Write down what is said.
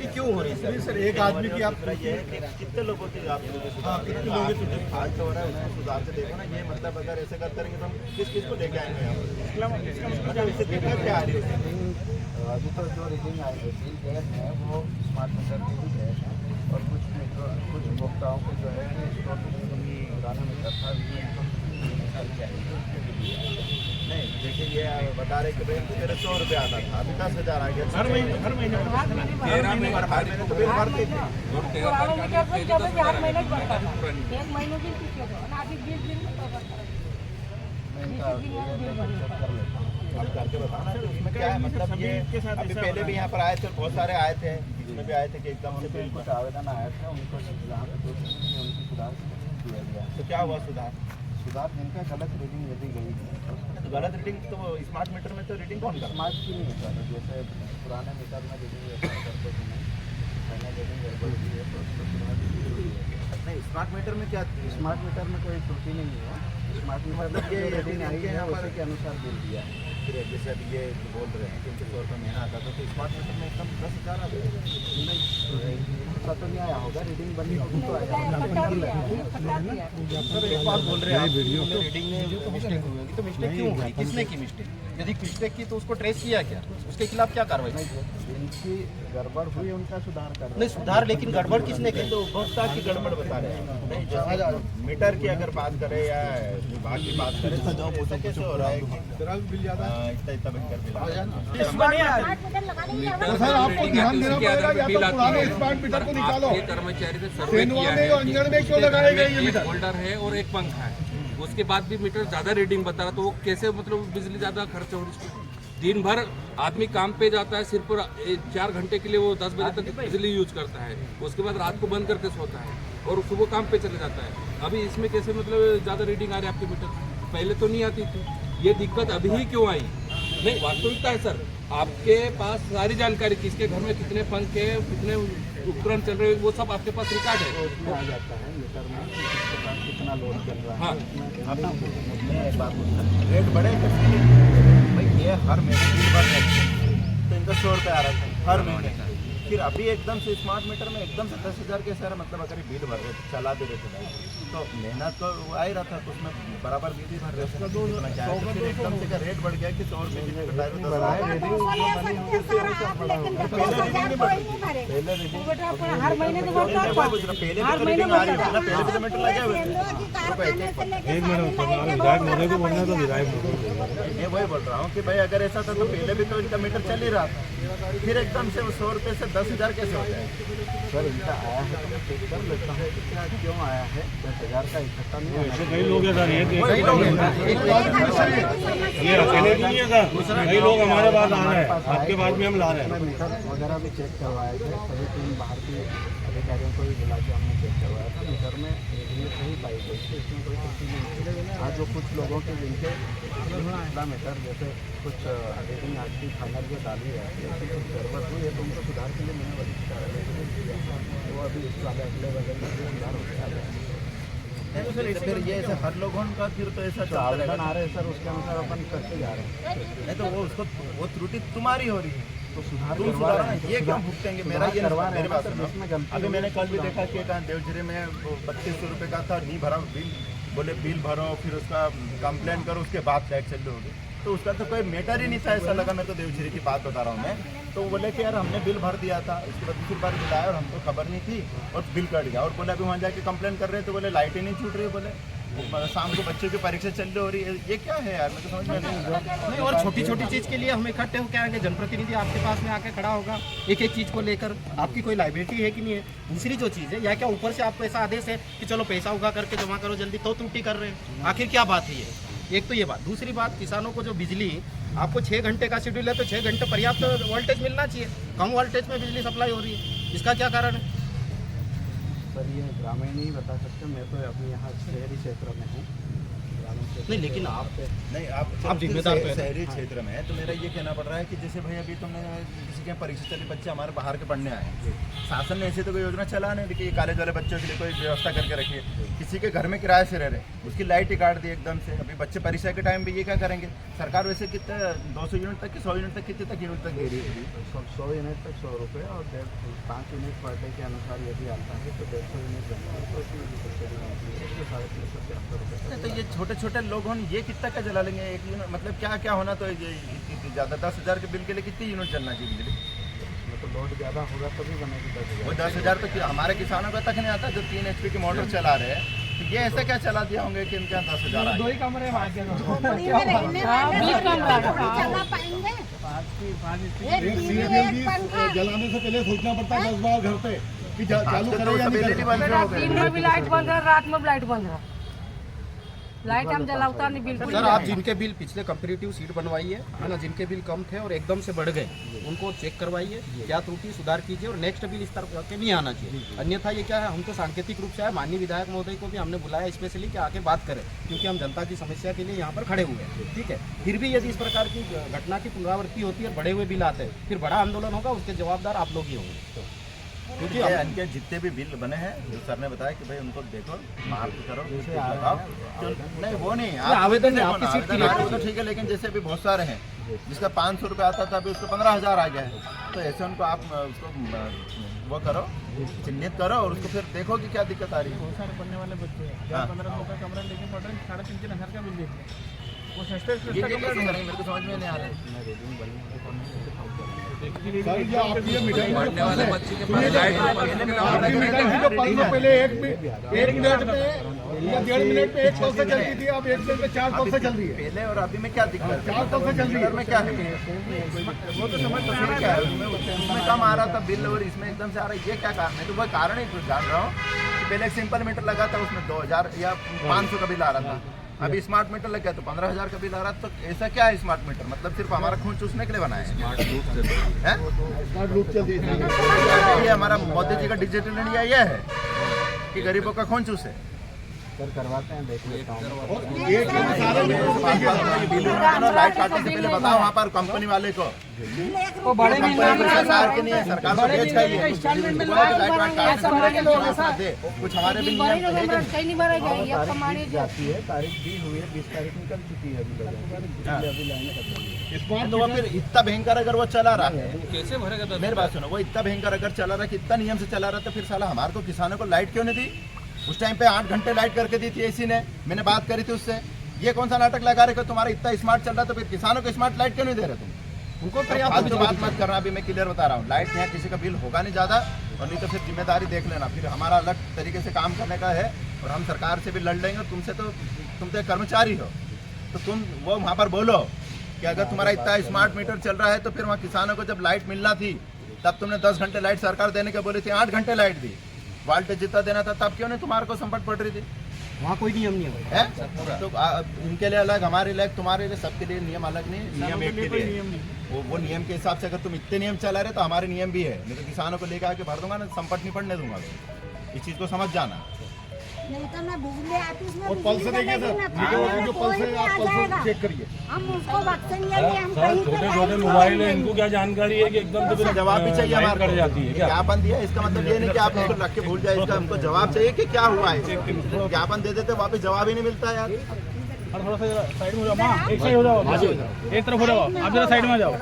छुट्टी क्यों हो रही है सर? एक आदमी की आप ये कितने लोगों की आप कितने लोगों की छुट्टी? आज तो हो रहा है सुधार से देखो ना, ये मतलब अगर ऐसे करते रहेंगे तो हम किस को लेके आएंगे यहाँ पर? इससे दिक्कत क्या आ रही है? अभी तो जो रीडिंग आई है सील गैस है वो स्मार्ट मीटर की भी गैस है और कुछ उपभोक्ताओं को जो है स्टोर पुराना मीटर था नहीं देखिए, ये बता रहे कि भाई मेरे 100 रुपये आता था, अभी 10,000 आ गया। हर महीने हर महीने हर महीने तो बिल भरते थे। पुराने मीटर पर जब भी हर महीने बढ़ता था, एक महीने की पीछे तो ना, अभी 20 दिन में तो बढ़ता है। आप करके बताओ ना उसमें क्या है, मतलब ये अभी पहले भी यहाँ पर आए थे, बहुत सारे आए थे, इसमें भी आए थे कि एकदम से बिल कुछ आवेदन आया था उनको जहाँ पे उनकी सुधार किया गया। तो क्या हुआ सुधार? जिनका गलत रीडिंग यदि गई है गलत रीडिंग तो स्मार्ट मीटर में तो रीडिंग कौन करता है? स्मार्ट की नहीं होता है, जैसे पुराने मीटर में रीडिंग करते थे पहले रीडिंग गड़बड़ हुई है तो उसको सुधार नहीं, स्मार्ट मीटर में क्या? स्मार्ट मीटर में कोई त्रुटि नहीं है। स्मार्ट मीटर में ये रीडिंग आई है उसी के अनुसार बिल दिया है। फिर जैसे अभी ये बोल रहे हैं कि इनके 100 रुपये महीना आता था, तो स्मार्ट मीटर में एकदम 10,000 आ गए। ऐसा तो नहीं आया होगा, रीडिंग बनी होगी तो आएगा। सर एक बात बोल रहे हैं आप, रीडिंग में मिस्टेक हुई होगी, तो मिस्टेक क्यों हुई? किसने की मिस्टेक? यदि मिस्टेक की तो उसको ट्रेस किया क्या? उसके खिलाफ क्या कार्रवाई? जिनकी गड़बड़ हुई उनका सुधार कर नहीं सुधार, लेकिन गड़बड़ किसने की? तो उपभोक्ता की गड़बड़ बता रहे हैं। नहीं, जैसे मीटर की अगर बात करें या विभाग की बात करें तो ऐसा कैसे हो रहा है कि बिल ज़्यादा इतना भयंकर बिल आ जाए? तो सर आपको ध्यान देना पड़ेगा, या तो पुराने स्मार्ट मीटर को निकालो। कर्मचारी से सर्वे किया है, अंजन में क्यों लगाए गए ये एक मीटर? होल्डर है और एक पंखा है, उसके बाद भी मीटर ज्यादा रीडिंग बता रहा, तो वो कैसे मतलब बिजली ज्यादा खर्च हो रही है? दिन भर आदमी काम पे जाता है, सिर्फ 4 घंटे के लिए वो 10 बजे तक बिजली यूज करता है, उसके बाद रात को बंद करके सोता है और सुबह काम पे चले जाता है। अभी इसमें कैसे मतलब ज़्यादा रीडिंग आ रही है आपके मीटर? पहले तो नहीं आती थी, ये दिक्कत अभी ही क्यों आई? नहीं, वास्तविकता है सर, आपके पास सारी जानकारी किसके घर में कितने पंखे कितने उपकरण चल रहे हैं वो सब आपके पास रिकॉर्ड है। आ जाता है मीटर में किसके पास कितना लोड चल रहा है। हाँ, मैं एक बात पूछता हूँ, रेट बढ़े भाई? ये हर महीने बिल भर रहे थे तो इनका 100 रुपये आ रहा था हर महीने, फिर अभी एकदम से स्मार्ट मीटर में एकदम से 10,000 के सर, मतलब अगर ये बिल भर रहे थे, चला दे रहे थे भाई, तो मेहनत तो आ ही रहा था, तो उसमें बराबर बिल ही भर रहे थे, तो फिर एकदम से रेट बढ़ गया कि 100 रुपये की जगह 250 हर महीने तो बढ़ता है। पहले तो रीडिंग आ रही है ना, पहले तो मीटर लगे हुए थे। ये वही बोल रहा हूँ कि भाई अगर ऐसा था तो पहले भी तो इनका मीटर चल ही रहा था, फिर एकदम से 100 रुपये से 10,000 कैसे हो जाए? सर इनका आया है तो मैं चेक कर लेता हूँ कि क्या क्यों आया है। 10,000 का इकट्ठा नहीं है। कई लोग ऐसा नहीं है, कई लोग ये अकेले भी नहीं है सर, कई लोग हमारे पास आ रहे हैं, आपके बाद में हम ला रहे हैं। मीटर वगैरह भी चेक करवाए थे, सभी 3 भारतीय अधिकारियों को भी बुला के हमने चेक करवाया था। मीटर में रीडिंग सही पाई गई थी, इसमें कोई त्रुटि नहीं थी। आज जो कुछ लोगों के जिनके पिछला मीटर जैसे कुछ रीडिंग आज की फाइनल जो डाली है ऐसी कुछ गड़बड़ हुई है तो उनको सुधार के लिए मैंने वरिष्ठ कार्यालय किया है, तो वो अभी इस वाले अगले बगल में सुधार होते आ रहे हैं। फिर ये ऐसे हर लोगों का फिर तो ऐसा चलता आवेदन रहेगा। आ रहे हैं सर, उसके अनुसार अपन करते जा रहे हैं। नहीं तो वो त्रुटि तुम्हारी हो रही है, तो सुधार तुम करवा सुधारो रहे ना, हैं। ये क्यों भुगतेंगे? मेरा ये करवा रहे मेरी हैं बात सर, जिसमें सुनो। गलती अभी हुई मैंने उसको कल भी सुधार देखा कि कहाँ देवझरे में 2500 रुपये का था, नहीं भरा बिल, बोले बिल भरो फिर उसका कंप्लेन करो, उसके बाद टैक्स चालू होगी, तो उसका तो कोई मैटर ही नहीं था। ऐसा लगा, मैं तो देवझरे की बात बता रहा हूँ मैं, तो बोले कि यार हमने बिल भर दिया था, उसके बाद दूसरी बार बिल आया और हमको खबर नहीं थी और बिल कट गया, और बोले अभी वहाँ जाके कंप्लेन कर रहे थे, बोले लाइटें नहीं छूट रही, बोले शाम को बच्चों की परीक्षा चल रही हो रही है। ये क्या है यार, मैं तो समझ में नहीं। और छोटी छोटी चीज़ के लिए हम इकट्ठे होकर आएंगे, जनप्रतिनिधि आपके पास में आके खड़ा होगा एक एक चीज़ को लेकर, आपकी कोई लाइबिलिटी है कि नहीं है। दूसरी जो चीज़ है, या क्या ऊपर से आपको ऐसा आदेश है कि चलो पैसा उगा करके जमा करो जल्दी, तो त्रुटि कर रहे हैं? आखिर क्या बात है ये? एक तो ये बात। दूसरी बात, किसानों को जो बिजली आपको 6 घंटे का शेड्यूल है तो 6 घंटे पर्याप्त वोल्टेज मिलना चाहिए, कम वोल्टेज में बिजली सप्लाई हो रही है, इसका क्या कारण है? सर ये ग्रामीण ही बता सकते हैं, मैं तो अभी यहाँ शहरी क्षेत्र में हूँ। मालूम से नहीं लेकिन आप नहीं आप जिम्मेदार तो हैं। शहरी क्षेत्र में है तो मेरा ये कहना पड़ रहा है कि जैसे भाई अभी तुमने किसी के परीक्षा चले बच्चे हमारे बाहर के पढ़ने आए, शासन ने ऐसे तो कोई योजना चला नहीं कि कॉलेज वाले बच्चों के लिए कोई व्यवस्था करके रखी है। किसी के घर में किराए से रह रहे, उसकी लाइट ही काट दी एकदम से। अभी बच्चे परीक्षा के टाइम पे ये क्या करेंगे? सरकार वैसे कितने 200 यूनिट तक की 100 यूनिट तक कितने तक यूनिट तक दे रही है? 100 यूनिट तक 100 रुपये और 5 यूनिट पर डे के अनुसार यदि आता है तो 150 यूनिट बनता है तो इसमें भी सब्सिडी मिलती है, तो 350 तो ये छोटे छोटे लोग हों ये कितना का जला लेंगे एक यूनिट? मतलब क्या क्या होना तो ये ज़्यादा 10,000 के बिल के लिए कितनी यूनिट चलना चाहिए बिजली? तो लोड ज़्यादा होगा तभी बनेगी 10,000। वो 10,000 तो हमारे किसानों का तक नहीं आता जो 3 HP की मोटर चला रहे हैं। तो ये ऐसा क्या चला दिया होंगे कि इनके यहाँ 10,000 आ गए? कमरे हाँ, 20 कमरा चला पाएंगे। जलाने से पहले सोचना पड़ता है 10 बार घर पे कि चालू तो करें या नहीं stability करें। बंद हो गई। दिन में भी लाइट बंद है, रात में भी लाइट बंद है। लाइट हम जलाता नहीं बिल्कुल। सर आप जिनके बिल पिछले कंपेरेटिव सीट बनवाइए है ना, जिनके बिल कम थे और एकदम से बढ़ गए उनको चेक करवाइए, क्या त्रुटि सुधार कीजिए और नेक्स्ट बिल इस तरह के नहीं आना चाहिए। अन्यथा ये क्या है, हम तो सांकेतिक रूप से आए, माननीय विधायक महोदय को भी हमने बुलाया स्पेशली कि आके बात करें, क्योंकि हम जनता की समस्या के लिए यहाँ पर खड़े हुए हैं। ठीक है, फिर भी यदि इस प्रकार की घटना की पुनरावृत्ति होती है और बढ़े हुए बिल आते हैं, फिर बड़ा आंदोलन होगा, उसके जवाबदार आप लोग ही होंगे। क्योंकि ये इनके जितने भी बिल बने हैं जो सर ने बताया कि भाई उनको देखो मार्क करो लगाओ। नहीं वो नहीं आवेदन है, देखो आपकी ना, सीट की आवेदन रेट आए वो तो ठीक है, लेकिन जैसे अभी बहुत सारे हैं जिसका 500 रुपये आता था अभी उसको 15,000 आ गया है। तो ऐसे उनको आप उसको वो करो, चिन्हित करो और उसको फिर देखो कि क्या दिक्कत आ रही है। बहुत सारे पढ़ने वाले बच्चे हैं, 15 लोग का कमरा लेके पढ़ रहे हैं, 3,500 का बिल देख रहे हैं। वो सस्ते ये कैसे करेंगे मेरे को समझ में नहीं आ रहा है। रीडिंग बनी है तो हमने कैसे काम करेंगे? सर जो आपकी ये मिठाई पढ़ने वाले बच्चे के पास लाइट आपकी मिठाई जो पल से पहले 1 मिनट पे या 1.5 मिनट पे 1 पल से चलती थी, अब 1 मिनट पे 4 पल से चल रही है। पहले और अभी में क्या दिक्कत है? 4 पल से चल रही है। में क्या है वो तो समझ तो क्या है, उसमें कम आ रहा था बिल और इसमें एकदम से आ रहा है, ये क्या कारण है? तो वह कारण ही जान रहा हूँ कि पहले एक सिंपल मीटर लगा था उसमें 2,000 या 500 का बिल आ रहा था, अभी स्मार्ट मीटर लग गया तो 15,000 का बिल आ रहा। तो ऐसा क्या है स्मार्ट मीटर? मतलब सिर्फ हमारा खून चूसने के लिए बनाया है? स्मार्ट रूप चल रही है। ये हमारा मोदी जी का डिजिटल इंडिया ये है कि गरीबों का खून चूसे। सर करवाते हैं, देख लेता हूँ। एक सारे बिल लाइट काटने से पहले बताओ वहाँ पर कंपनी वाले को वो बड़े कंपनी सरकार के नहीं है, सरकार को बेच खाई है। कुछ हमारे बिल नियम है कि नहीं? कहीं नहीं भरा जाएगी, अब कमाने तारीख जाती है, तारीख दी हुई है, 20 तारीख निकल चुकी है अभी लोगों की, अभी लाइन कर देंगे। स्मार्ट तो वो फिर इतना भयंकर अगर वो चला रहा है, कैसे भरेगा 10,000? मेरी बात सुनो, वो इतना भयंकर अगर चला रहा है कि इतना नियम से चला रहा था, फिर साला हमारे को किसानों को लाइट क्यों नहीं दी? उस टाइम पे 8 घंटे लाइट करके दी थी एसी ने, मैंने बात करी थी उससे। ये कौन सा नाटक लगा रहे हो? तुम्हारा इतना स्मार्ट चल रहा तो फिर किसानों को स्मार्ट लाइट क्यों नहीं दे रहे तुम? उनको फालतू बात मत करना, अभी मैं क्लियर बता रहा हूँ। लाइट यहाँ किसी का बिल होगा नहीं ज़्यादा, और नहीं तो फिर जिम्मेदारी देख लेना। फिर हमारा अलग तरीके से काम करने का है और हम सरकार से भी लड़ लेंगे। और तुमसे तो तुम तो एक कर्मचारी हो, तो तुम वो वहाँ पर बोलो कि अगर तुम्हारा इतना स्मार्ट मीटर चल रहा है तो फिर वहाँ किसानों को जब लाइट मिलना थी तब तुमने 10 घंटे लाइट सरकार देने के बोली थी, 8 घंटे लाइट दी। वोल्टेज जितना देना था तब क्यों नहीं तुम्हारे को संकट पड़ रही थी? वहाँ कोई नियम नहीं है। है तो इनके लिए अलग, हमारे लिए, तुम्हारे लिए, सबके लिए नियम अलग नहीं, नियम एक के लिए। वो नियम के हिसाब से अगर तुम इतने नियम चला रहे तो हमारे नियम भी है, नहीं तो किसानों को लेकर आके भर दूंगा ना, संकट नहीं पड़ने दूंगा। इस चीज़ को समझ जाना। नहीं तो मैं बिजली ऑफिस में और पल से देखिए सर, जो पल से आप पल से चेक करिए। हम उसको बख्शेंगे नहीं, हम कहीं पे छोटे मोबाइल है, इनको क्या जानकारी है कि एकदम से इसका जवाब भी चाहिए हमारे कर जाती है क्या? ज्ञापन दिया, इसका मतलब ये नहीं कि आप इसको रख के भूल जाए, इसका हमको जवाब चाहिए कि क्या हुआ है। ज्ञापन दे देते वापस जवाब ही नहीं मिलता यार। थोड़ा सा साइड में हो जाओ, एक साइड हो जाओ, एक तरफ हो जाओ, आप जरा साइड में आ जाओ।